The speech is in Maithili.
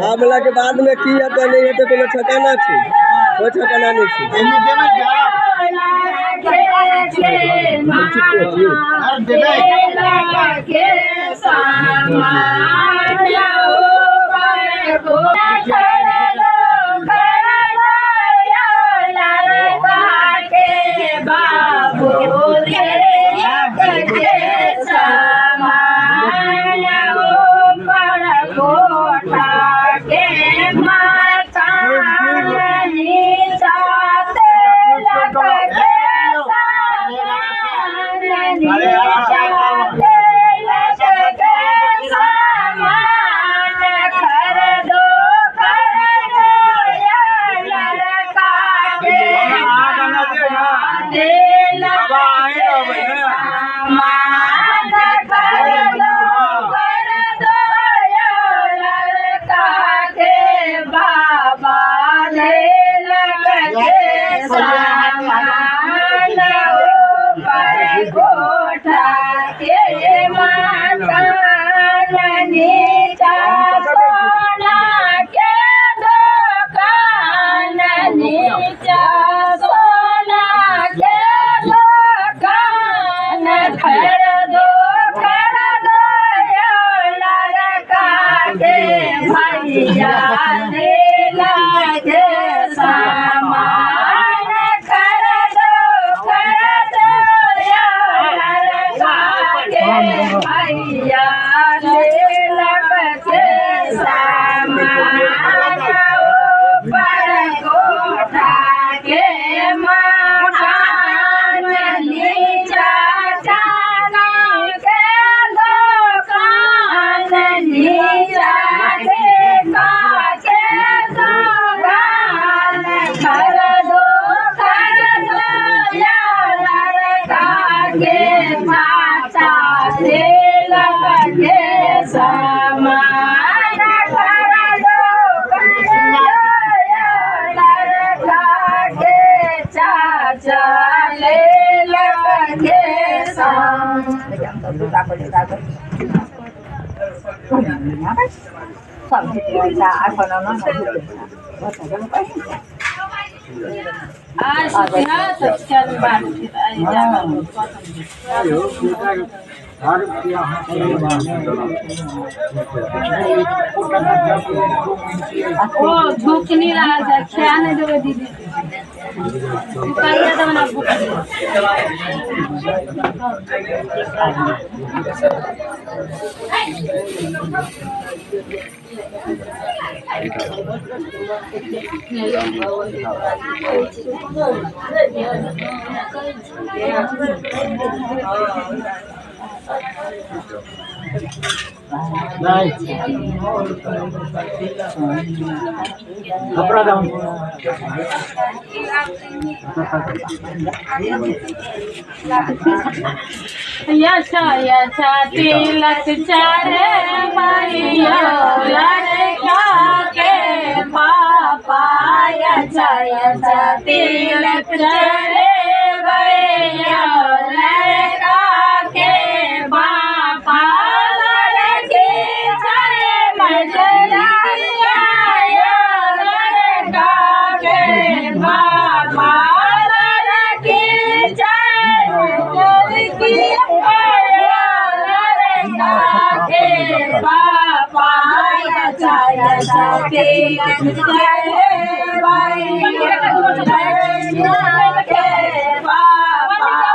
हमला के बाद में की है तो नहीं है तो कोनो ठिकाना छै कोई ठिकाना नहीं छै भूख नहीं रहा है क्या नहीं देवे दीदी यशा तिलक चढ़े मैया लड़का के पापा यशा तिलक चढ़े मैया लड़का के पापा लड़की चढ़े मजलिया लड़का के पापा लड़की चढ़े पापा यशा तिलक चढ़े मैया लड़का के पापा